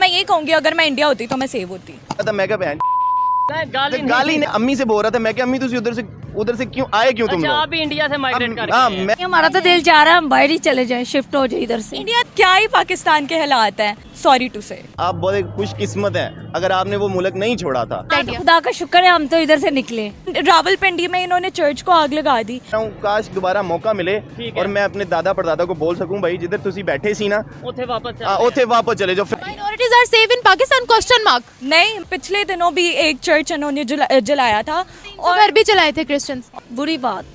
मैं यही कहूँगी अगर मैं इंडिया होती तो मैं सेव होती। मैं क्या बहन गाली ने अम्मी से बोल रहा था मैं क्या अम्मी तुझे उधर से क्यों आए क्यों तुम अच्छा, लोग? आप भी इंडिया से माइग्रेट कर हाँ, गए। मैं हमारा तो दिल चाह रहा है हम बाहर ही चले जाएं, शिफ्ट हो जाए इधर से। इंडिया क्या ही पाकिस्तान के हालात हैं, सॉरी टू से। आप बहुत खुशकिस्मत हैं अगर आपने वो मुल्क नहीं छोड़ा था। खुदा का शुक्र है हम तो इधर से निकले। रावलपिंडी में इन्होंने चर्च को आग लगा दी। काश दोबारा मौका मिले ठीक है। और मैं अपने दादा परदादा को बोल सकूं भाई जिधर तुसी बैठे सी ना उथे वापस चले उथे वापस चले जाओ। Minorities are safe in Pakistan question mark. नहीं, पिछले दिनों भी एक चर्च इन्होंने जलाया था और घर भी चलाए थे क्रिश्चियंस। बुरी बात,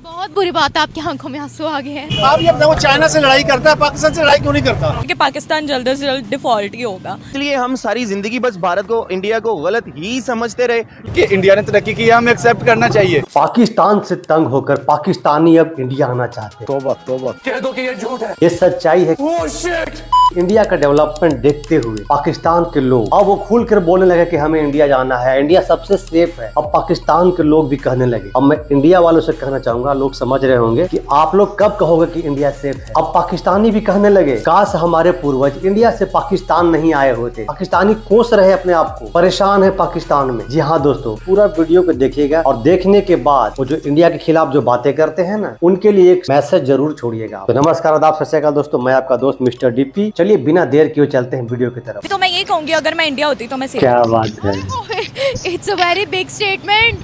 बहुत बुरी बात है, आपकी आंखों में आंसू आ गए हैं। आप ये बताओ चाइना से लड़ाई करता है, पाकिस्तान से लड़ाई क्यों नहीं करता? कि पाकिस्तान जल्द से जल्द डिफॉल्ट ही होगा। इसलिए हम सारी जिंदगी बस भारत को इंडिया को गलत ही समझते रहे कि इंडिया ने तरक्की की है, हमें एक्सेप्ट करना चाहिए। पाकिस्तान से तंग होकर पाकिस्तानी अब इंडिया आना चाहते हैं। तौबा तौबा। कह दो कि ये झूठ है। ये सच्चाई है। Oh shit! इंडिया का डेवलपमेंट देखते हुए पाकिस्तान के लोग अब वो खुल कर बोलने लगे कि हमें इंडिया जाना है, इंडिया सबसे सेफ है। अब पाकिस्तान के लोग भी कहने लगे। अब मैं इंडिया वालों से कहना चाहूंगा, लोग समझ रहे होंगे कि आप लोग कब कहोगे कि इंडिया सेफ है। अब पाकिस्तानी भी कहने लगे काश हमारे पूर्वज इंडिया से पाकिस्तान नहीं आए होते। पाकिस्तानी कोस रहे अपने आप को, परेशान है पाकिस्तान में। जी हाँ दोस्तों, पूरा वीडियो को देखिएगा और देखने के बाद वो जो इंडिया के खिलाफ जो बातें करते हैं ना, उनके लिए एक मैसेज जरूर छोड़िएगा। तो नमस्कार, आदाब, सत श्री अकाल दोस्तों, मैं आपका दोस्त मिस्टर डीपी। चलिए बिना देर किए चलते हैं वीडियो की तरफ। तो मैं यही कहूँगी अगर मैं इंडिया होती तो मैं सेव। क्या बात है। It's a very big statement.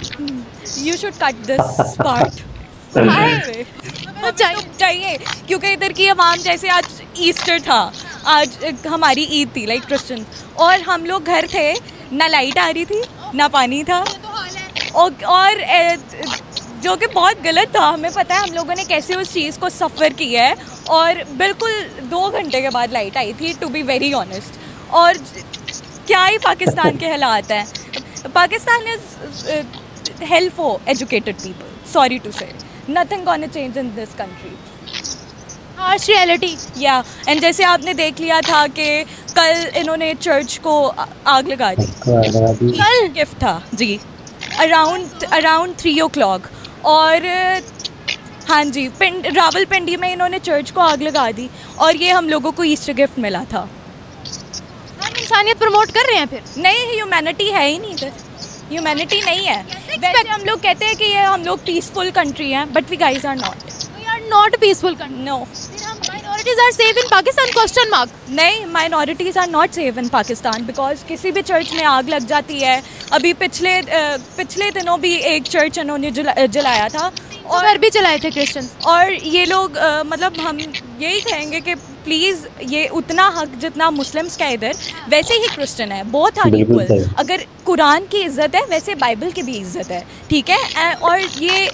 You should cut this part. चाहिए क्योंकि इधर की आवाम, जैसे आज ईस्टर था, आज हमारी ईद थी लाइक क्रिश्चियन, और हम लोग घर थे, ना लाइट आ रही थी ना पानी था, और जो कि बहुत गलत था। हमें पता है हम लोगों ने कैसे उस चीज़ को सफ़र किया है, और बिल्कुल 2 घंटे के बाद लाइट आई थी, टू बी वेरी ऑनेस्ट। और क्या ही पाकिस्तान के हालात हैं। Pakistan is help for educated people, sorry to say, nothing gonna change in this country. Harsh reality. या एंड जैसे आपने देख लिया था कि कल इन्होंने चर्च को आग लगा दी। कल गिफ्ट था जी, अराउंड 3 o'clock। और हाँ जी, रावलपिंडी में इन्होंने चर्च को आग लगा दी, और ये हम लोगों को ईस्टर गिफ्ट मिला था। हम इंसानियत प्रमोट कर रहे हैं फिर। नहीं, ह्यूमैनिटी है ही नहीं इधर, ह्यूमैनिटी नहीं है। वैसे हम लोग कहते हैं कि ये हम लोग पीसफुल कंट्री हैं, but we guys are not. We are not peaceful country. No, minorities are safe in Pakistan question mark. नहीं, minorities are not safe in Pakistan, because किसी भी चर्च में आग लग जाती है। अभी पिछले दिनों भी एक चर्च इन्होंने जलाया था, और घर भी चलाए थे क्रिश्चियंस। और ये लोग मतलब हम यही कहेंगे कि प्लीज़ ये उतना हक जितना मुस्लिम्स का इधर, वैसे ही क्रिश्चियन है, बहुत आर इक्वल। अगर कुरान की इज़्ज़त है वैसे बाइबल की भी इज़्ज़त है, ठीक है। और ये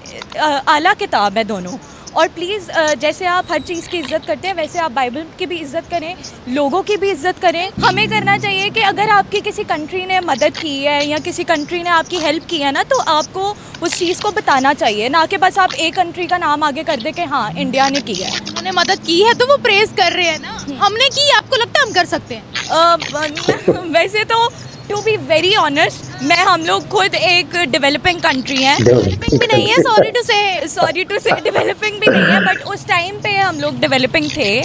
आला किताब है दोनों। और प्लीज़ जैसे आप हर चीज़ की इज़्ज़त करते हैं वैसे आप बाइबल की भी इज़्ज़त करें, लोगों की भी इज़्ज़त करें। हमें करना चाहिए कि अगर आपकी किसी कंट्री ने मदद की है या किसी कंट्री ने आपकी हेल्प की है ना, तो आपको उस चीज़ को बताना चाहिए, ना कि बस आप एक कंट्री का नाम आगे कर दे कि हाँ इंडिया ने की है। उन्होंने मदद की है तो वो प्रेज कर रहे हैं ना। हमने की, आपको लगता है हम कर सकते हैं? वैसे तो टू बी वेरी ऑनेस्ट, हम लोग खुद एक डेवलपिंग कंट्री हैं। डेवलपिंग भी नहीं है, सॉरी टू से डेवलपिंग भी नहीं है, बट उस टाइम पे हम लोग डेवलपिंग थे।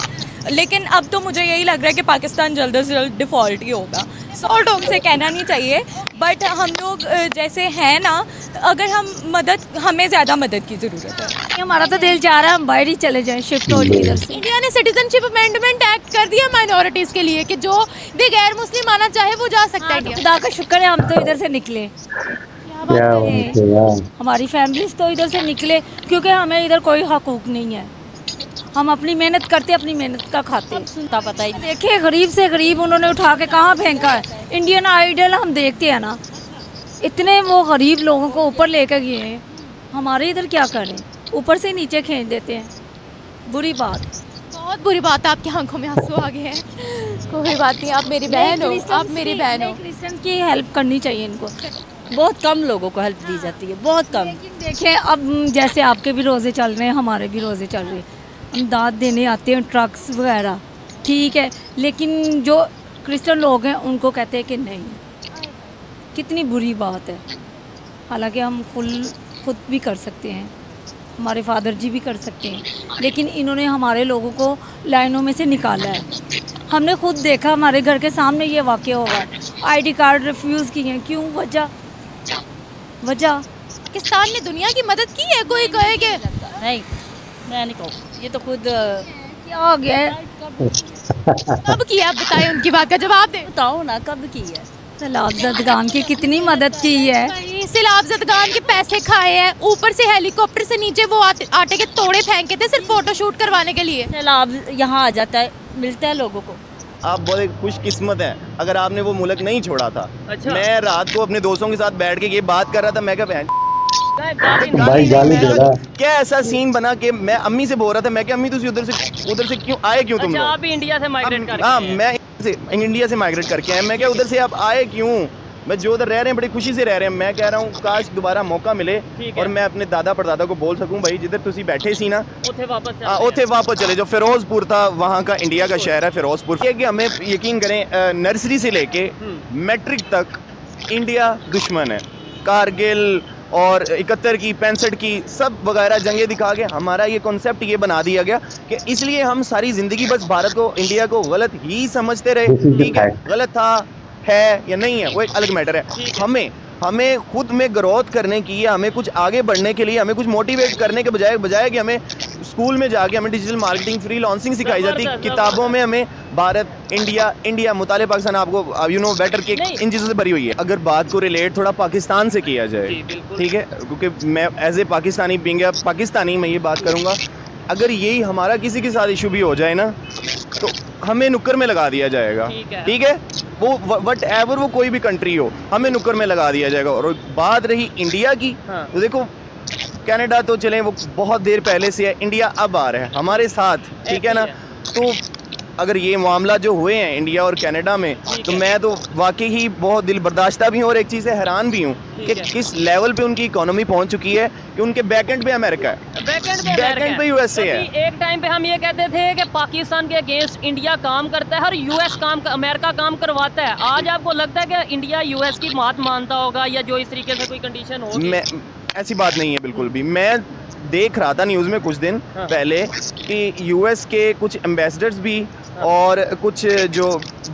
लेकिन अब तो मुझे यही लग रहा है कि पाकिस्तान जल्द से जल्द डिफ़ॉल्ट ही होगा। सॉर्ट ऑफ से कहना नहीं चाहिए, बट हम लोग जैसे हैं ना, अगर हमें ज़्यादा मदद की ज़रूरत है। हमारा तो दिल चाह रहा है हम बाहर ही चले जाएं, शिफ्ट हो जाए इधर से। इंडिया ने सिटीजनशिप अमेंडमेंट एक्ट कर दिया माइनॉरिटीज के लिए कि जो भी गैर मुस्लिम आना चाहे वो जा सकता है। खुदा का शुक्र है हम तो इधर से निकले। क्या बात करें। हमारी फैमिलीज तो इधर से निकले, क्योंकि हमें इधर कोई हकूक नहीं है। हम अपनी मेहनत करते, अपनी मेहनत का खाते। सुनता पता ही देखिए, गरीब से गरीब उन्होंने उठा के कहाँ फेंका है। इंडियन आइडल हम देखते हैं ना, इतने वो गरीब लोगों को ऊपर लेकर गए हैं। हमारे इधर क्या करें, ऊपर से नीचे खींच देते हैं। बुरी बात, बहुत बुरी बात है, आपकी आंखों में आंसू आ गए हैं। कोई बात नहीं, आप मेरी बहन हो, आप मेरी बहन हो। क्रिश्चियन की हेल्प करनी चाहिए इनको। बहुत कम लोगों को हेल्प दी जाती है, बहुत कम। लेकिन देखिए, अब जैसे आपके भी रोज़े चल रहे हैं, हमारे भी रोज़े चल रहे हैं, हम दाद देने आते हैं ट्रक्स वगैरह, ठीक है। लेकिन जो क्रिश्चियन लोग हैं उनको कहते हैं कि नहीं। कितनी बुरी बात है। हालांकि हम खुद भी कर सकते हैं, हमारे फादर जी भी कर सकते हैं, लेकिन इन्होंने हमारे लोगों को लाइनों में से निकाला है। हमने खुद देखा, हमारे घर के सामने ये वाक़या हुआ। आईडी कार्ड रिफ्यूज़ किए, क्यों? वजह पाकिस्तान ने दुनिया की मदद की है? कोई कहे कि नहीं, मैं नहीं कहूँ, ये तो खुद क्या हो गया है? कब किया? आप बताएं, उनकी बात का जवाब दें। बताओ ना कब की है। सैलाब ज़दगान की कितनी मदद की है। सैलाब ज़दगान के पैसे खाए हैं, ऊपर से हेलीकॉप्टर से नीचे वो आटे के तोड़े फेंके थे सिर्फ फोटो शूट करवाने के लिए। सैलाब यहाँ आ जाता है, मिलता है लोगों को। आप बहुत खुशकिस्मत हैं अगर आपने वो मुल्क नहीं छोड़ा था। अच्छा। मैं रात को अपने दोस्तों के साथ बैठ के ये बात कर रहा था, मैं क्या गाली नहीं। क्या ऐसा सीन बना कि मैं अम्मी से बोल रहा था, मैं क्या अम्मी तुम उधर से क्यों आए, क्यों तुम अच्छा, लोग? आप भी इंडिया से माइग्रेट करके हाँ, आए हैं। मैं इंडिया से माइग्रेट करके आया। मैं क्या उधर से आप आए क्यों? मैं जो उधर रह रहे हैं बड़ी खुशी से रह रहे हैं। मैं कह रहा हूँ काश दोबारा मौका मिले ठीक है। और मैं अपने दादा परदादा को बोल सकूं, भाई जिधर तुसी बैठे सी ना, उठे वापस चलते हाँ हैं। उथे वापस चले जाओ। फिरोजपुर था वहाँ का, इंडिया का शहर है फिरोजपुर। ये कि हमें यकीन करें, नर्सरी से लेके मैट्रिक तक इंडिया दुश्मन है। कारगिल और 71 की 65 की सब वगैरह जंगें दिखा के हमारा ये कॉन्सेप्ट ये बना दिया गया कि इसलिए हम सारी ज़िंदगी बस भारत को, इंडिया को गलत ही समझते रहे। ठीक है, गलत था, है या नहीं है वो एक अलग मैटर है। हमें खुद में ग्रोथ करने की, या हमें कुछ आगे बढ़ने के लिए, हमें कुछ मोटिवेट करने के बजाय कि हमें स्कूल में जाके हमें डिजिटल मार्केटिंग, फ्रीलांसिंग सिखाई जाती। किताबों में हमें भारत, इंडिया मुताले पाकिस्तान आपको यू नो बेटर के इन चीज़ों से भरी हुई है। अगर बात को रिलेट थोड़ा पाकिस्तान से किया जाए, ठीक है, क्योंकि मैं as a Pakistani being a Pakistani मैं ये बात करूँगा, अगर यही हमारा किसी के साथ इशू भी हो जाए ना तो हमें नुक्कर में लगा दिया जाएगा। ठीक है, वो वट एवर वो कोई भी कंट्री हो, हमें नुक्कर में लगा दिया जाएगा। और बात रही इंडिया की, तो देखो कनाडा तो चलें वो बहुत देर पहले से है, इंडिया अब आ रहा है हमारे साथ, ठीक है ना। तो अगर ये मामला जो हुए हैं इंडिया और कनाडा में, तो मैं तो वाकई ही बहुत दिल बर्दाश्ता भी हूँ और एक चीज़ से हैरान भी हूँ कि किस लेवल पे उनकी इकोनॉमी पहुँच चुकी है कि उनके बैकएंड पे अमेरिका है, बैकएंड पे यूएसए है। एक टाइम पे हम ये कहते थे कि पाकिस्तान के अगेंस्ट इंडिया काम करता है और यूएस अमेरिका काम करवाता है। आज आपको लगता है कि इंडिया यूएस की बात मानता होगा या जो इस तरीके से कोई कंडीशन होगी? मैं ऐसी बात नहीं है बिल्कुल भी। मैं देख रहा था न्यूज़ में कुछ दिन पहले कि यूएस के कुछ एम्बेसडर्स भी और कुछ जो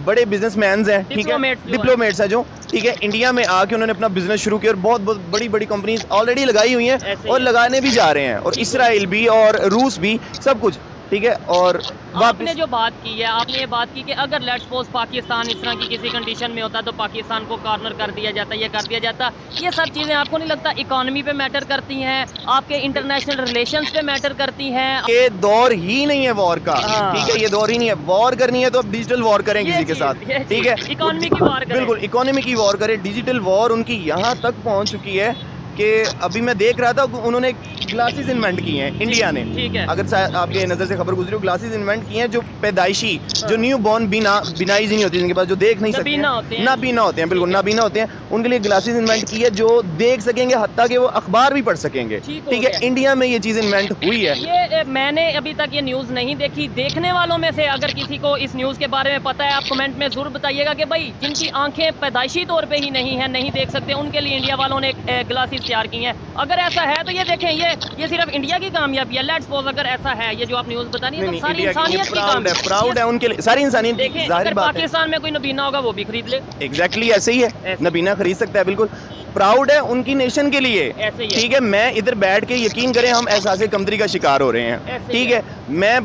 बड़े बिजनेसमैन्स हैं, ठीक है, डिप्लोमेट्स हैं जो, ठीक है, इंडिया में आके उन्होंने अपना बिजनेस शुरू किया और बहुत बहुत बड़ी कंपनीज ऑलरेडी लगाई हुई हैं और लगाने भी जा रहे हैं, और इसराइल भी और रूस भी, सब कुछ, ठीक है। और आपने जो बात की है, आपने ये बात की कि अगर लेट्स सपोज पाकिस्तान इस तरह की किसी कंडीशन में होता तो पाकिस्तान को कॉर्नर कर दिया जाता, ये कर दिया जाता। ये सब चीज़ें आपको नहीं लगता इकोनॉमी पे मैटर करती हैं, आपके इंटरनेशनल रिलेशंस पे मैटर करती हैं? ये दौर ही नहीं है वॉर का, ठीक है, ये दौर ही नहीं है। वॉर करनी है तो अब डिजिटल वॉर करें किसी के साथ, ठीक है, इकोनॉमी की वॉर करें, बिल्कुल इकोनॉमी की वॉर करें। डिजिटल वॉर उनकी यहाँ तक पहुँच चुकी है कि अभी मैं देख रहा था उन्होंने ग्लासेस इन्वेंट किए हैं इंडिया ने, ठीक है। अगर आपके नज़र से खबर गुजरी हो, ग्लासेस इन्वेंट किए हैं जो पैदाइशी, जो न्यू बॉर्न बिनाईज नहीं होती, जिनके पास जो देख नहीं सकते, नाबीना होते हैं, बिल्कुल नाबीना होते हैं, उनके लिए ग्लासेस इन्वेंट की है जो देख सकेंगे, हत्ता कि वो अखबार भी पढ़ सकेंगे, ठीक है। इंडिया में ये चीज़ इन्वेंट हुई है। ये मैंने अभी तक ये न्यूज़ नहीं देखी। देखने वालों में से अगर किसी को इस न्यूज़ के बारे में पता है, आप कमेंट में ज़रूर बताइएगा कि भाई जिनकी आंखें पैदाइशी तौर पर ही नहीं है, नहीं देख सकते, उनके लिए इंडिया वालों ने ग्लासेस तैयार की हैं। अगर ऐसा है तो ये देखें, ये सिर्फ इंडिया की कामयाबी है। लेट्स सपोज अगर ऐसा है, ये जो आप न्यूज़ बता रही है, तो सारी इंसानियत की कामयाबी, प्राउड है उनके लिए, सारी इंसानियत। देखें, अगर पाकिस्तान में कोई नबीना होगा वो भी खरीद ले। एग्जैक्टली ऐसे ही है, नबीना खरीद सकता है, बिल्कुल प्राउड है उनकी नेशन के लिए, ठीक है। मैं इधर बैठ के यकीन करें हम एहसास कमतरी का शिकार हो रहे हैं, ठीक है। मैं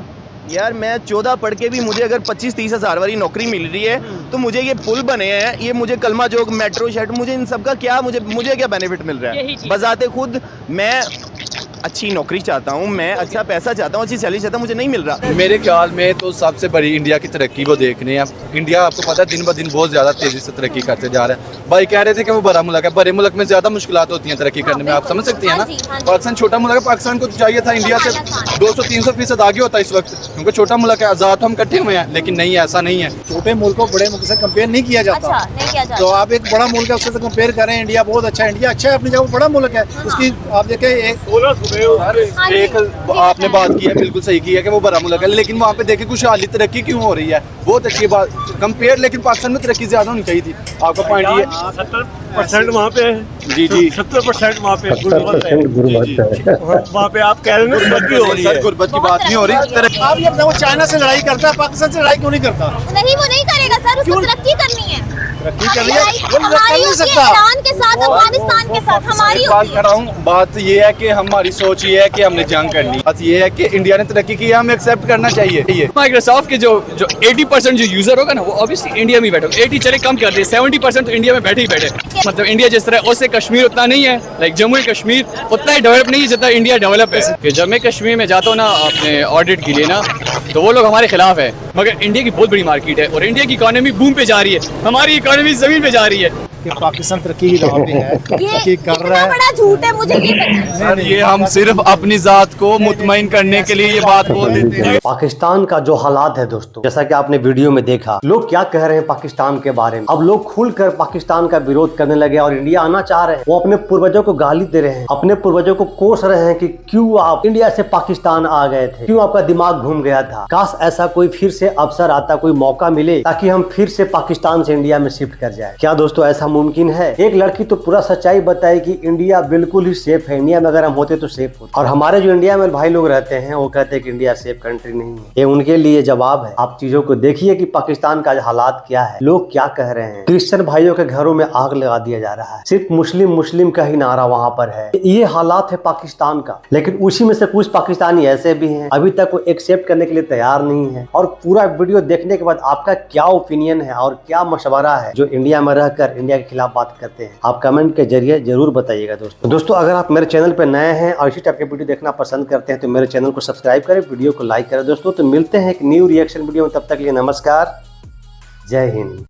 14 पढ़ के भी मुझे अगर 25-30 हज़ार वाली नौकरी मिल रही है तो मुझे ये पुल बने हैं, ये मुझे कलमा जोग, मेट्रो शेड, मुझे इन सब का क्या, मुझे क्या बेनिफिट मिल रहा है? बजाते खुद मैं अच्छी नौकरी चाहता हूँ, मैं अच्छा पैसा चाहता हूँ, अच्छी सैलरी चाहता हूँ, मुझे नहीं मिल रहा। मेरे ख्याल में तो सबसे बड़ी इंडिया की तरक्की को देखने हैं। इंडिया आपको पता है दिन ब दिन बहुत ज़्यादा तेज़ी से तरक्की करते जा रहा है। भाई कह रहे थे कि वो बड़ा मुल्क है, बड़े मुल्क में ज़्यादा मुश्किलात होती हैं तरक्की करने में, आप समझ सकती हैं ना। पाकिस्तान छोटा मुल्क है, पाकिस्तान को तो चाहिए था इंडिया से 200-300% आगे होता है इस वक्त, क्योंकि छोटा मुल्क है, आज़ाद हम इकट्ठे हुए हैं, लेकिन नहीं, ऐसा नहीं है। छोटे मुल्क को बड़े मुल्क से कंपेयर नहीं किया जाता। तो आप एक बड़ा मुल्क है उससे कंपेयर करें, इंडिया बहुत अच्छा है, इंडिया अच्छा है अपनी जगह, बड़ा मुल्क है। उसकी आप देखें एक आपने बात की है, बिल्कुल सही की है कि वो बड़ा मुल्क है, लेकिन वहाँ पे देखिए खुशहाली तरक्की क्यों हो रही है, बहुत अच्छी बात कंपेयर, लेकिन पाकिस्तान में तरक्की ज्यादा होनी चाहिए थी। आपका पॉइंट ये 70% वहाँ पे है जी जी 70% वहाँ पे गुर्बत है। वहाँ पे आप कह रहे हैं गुर्बत की हो रही है, गुर्बत की बात नहीं हो रही। आप ये बताओ, चाइना से लड़ाई करता है, पाकिस्तान से लड़ाई क्यों नहीं करता? नहीं, वो नहीं करेगा सर, उसको तरक्की करनी है। तरक्की कर लिया, वो हमारी कर नहीं होती है सकता। ईरान के साथ, अफगानिस्तान के साथ हमारी बात होती कर है। रहा हूँ, बात ये है कि हमारी सोच ये है कि हमने जंग करनी, बात ये है कि इंडिया ने तरक्की की है, हमें एक्सेप्ट करना चाहिए। ये माइक्रोसॉफ्ट के जो 80% जो यूजर होगा ना, वो ऑब्वियसली इंडिया में बैठे होगा। 80 चले कम कर दे, 70% तो इंडिया में बैठे ही बैठे। मतलब इंडिया जिस तरह उससे कश्मीर उतना नहीं है, लाइक जम्मू कश्मीर उतना ही डेवलप नहीं है जितना इंडिया डेवलप है। कि जब मैं कश्मीर में जाता हूँ ना अपने ऑडिट के लिए ना, तो वो लोग हमारे खिलाफ है, मगर इंडिया की बहुत बड़ी मार्केट है और इंडिया की इकोनॉमी बूम पे जा रही है, हमारी इकोनॉमी जमीन पे जा रही है। कि पाकिस्तान तरक्की की राह पे है, तरक्की कर रहा है। बड़ा झूठ है, मुझे ये पता है। सर ये हम सिर्फ अपनी जात को मुतमईन करने के लिए ये बात बोल देते हैं। पाकिस्तान का जो हालात है दोस्तों, जैसा कि आपने वीडियो में देखा, लोग क्या कह रहे हैं पाकिस्तान के बारे में। अब लोग खुलकर पाकिस्तान का विरोध करने लगे और इंडिया आना चाह रहे हैं। वो अपने पूर्वजों को गाली दे रहे हैं, अपने पूर्वजों को कोस रहे हैं कि क्यों आप इंडिया से पाकिस्तान आ गए थे, क्यों आपका दिमाग घूम गया था। काश ऐसा कोई फिर से अवसर आता, कोई मौका मिले ताकि हम फिर से पाकिस्तान से इंडिया में शिफ्ट कर जाए। क्या दोस्तों ऐसा मुमकिन है? एक लड़की तो पूरा सच्चाई बताई कि इंडिया बिल्कुल ही सेफ है, इंडिया में अगर हम होते तो सेफ होते। और हमारे जो इंडिया में भाई लोग रहते हैं वो कहते हैं कि इंडिया सेफ कंट्री नहीं है। ये उनके लिए जवाब है। आप चीजों को देखिए कि पाकिस्तान का हालात क्या है, लोग क्या कह रहे हैं। क्रिश्चियन भाइयों के घरों में आग लगा दिया जा रहा है, सिर्फ मुस्लिम मुस्लिम का ही नारा वहाँ पर है। ये हालात है पाकिस्तान का। लेकिन उसी में से कुछ पाकिस्तानी ऐसे भी हैं अभी तक वो एक्सेप्ट करने के लिए तैयार नहीं है। और पूरा वीडियो देखने के बाद आपका क्या ओपिनियन है और क्या मशवरा है जो इंडिया में रहकर इंडिया के खिलाफ बात करते हैं, आप कमेंट के जरिए जरूर बताइएगा। दोस्तों अगर आप मेरे चैनल पर नए हैं और इसी टाइप के वीडियो देखना पसंद करते हैं तो मेरे चैनल को सब्सक्राइब करें, वीडियो को लाइक करें। दोस्तों तो मिलते हैं एक न्यू रिएक्शन वीडियो में, तब तक के लिए नमस्कार, जय हिंद।